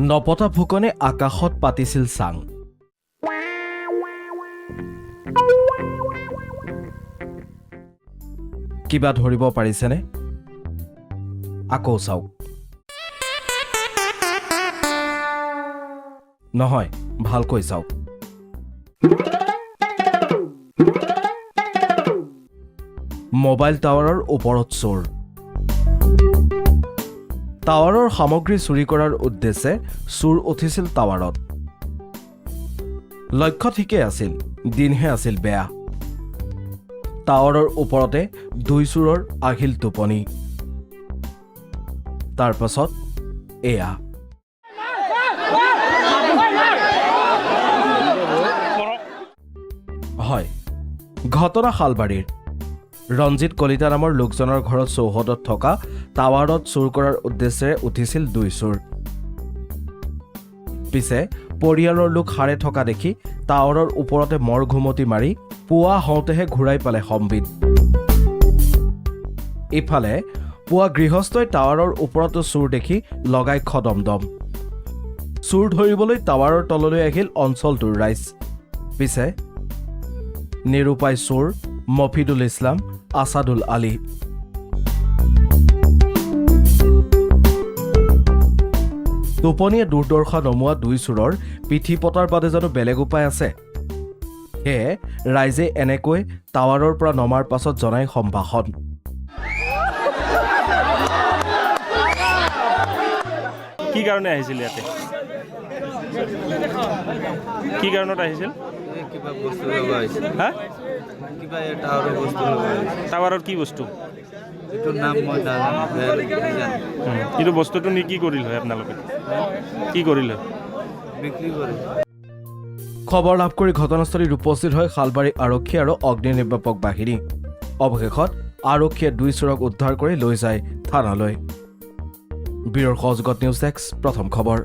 নপতা ফুকনে আকাশত পাতিছিল চাং। কিবা ধৰিব পাৰিছেনে? আকৌ চাওক। নহয়, ভালকৈ চাওক। মোবাইল টাৱাৰৰ ওপৰত চোৰ। টাৱাৰৰ সামগ্ৰী চুৰি কৰাৰ উদ্দেশ্যে চোৰ উঠিছিল টাৱাৰত। লক্ষ্য ঠিকেই আছিল, দিনহে আছিল বেয়া। টাৱাৰৰ ওপৰতে দুই চোৰৰ আহিল টোপনি। তাৰ পাছত এয়া। হয়, ঘটনা শালবাৰীৰ। ৰঞ্জিত কলিতা নামৰ লোকজনৰ ঘৰত চৌহদত থকা টাৱাৰত চুৰ কৰাৰ উদ্দেশ্যেৰে উঠিছিল দুই চোৰ। পিছে পৰিয়ালৰ লোক সাৰে থকা দেখি টাৱাৰৰ ওপৰতে মৰ ঘুমটি মাৰি পুৱা হওঁতেহে ঘূৰাই পালে সম্বিত। ইফালে পুৱা গৃহস্থই টাৱাৰৰ ওপৰতো চোৰ দেখি লগাই খদমদম। চোৰ ধৰিবলৈ টাৱাৰৰ তললৈ আহিল অঞ্চলটোৰ ৰাইজ। পিছে নিৰুপায় চোৰ মফিদুল ইছলাম, আছাদুল আলী। টোপনিয়ে দুৰ্দশা নমোৱা দুই চোৰৰ পিঠি পতাৰ বাদে জানো বেলেগ উপায় আছে? সেয়ে ৰাইজে এনেকৈ টাৱাৰৰ পৰা নমাৰ পাছত জনাই সম্ভাষণ। কি কাৰণে আহিছিল ইয়াতে? কি কাৰণত আহিছিল? কিবা বস্তু ল'ব আহিছিল। হা? কিবা টাৱাৰৰ বস্তু ল'ব আহিছিল। টাৱাৰৰ কি বস্তু? এইটোৰ নাম মই নাজানো। কিন্তু বস্তুটো নি কি কৰিল হয় আপোনালোকে? কি কৰিল হয়? বিক্ৰী কৰে। খবৰ লাভ কৰি ঘটনাস্থলীত উপস্থিত হয় শালবাৰী আৰক্ষী আৰু অগ্নি নিৰ্বাপক বাহিনী। অৱশেষত আৰক্ষীয়ে দুই চোৰক উদ্ধাৰ কৰি লৈ যায় থানালৈ। ব্যুৰ কজগত নিউজ ডেস্ক, প্ৰথম খবৰ।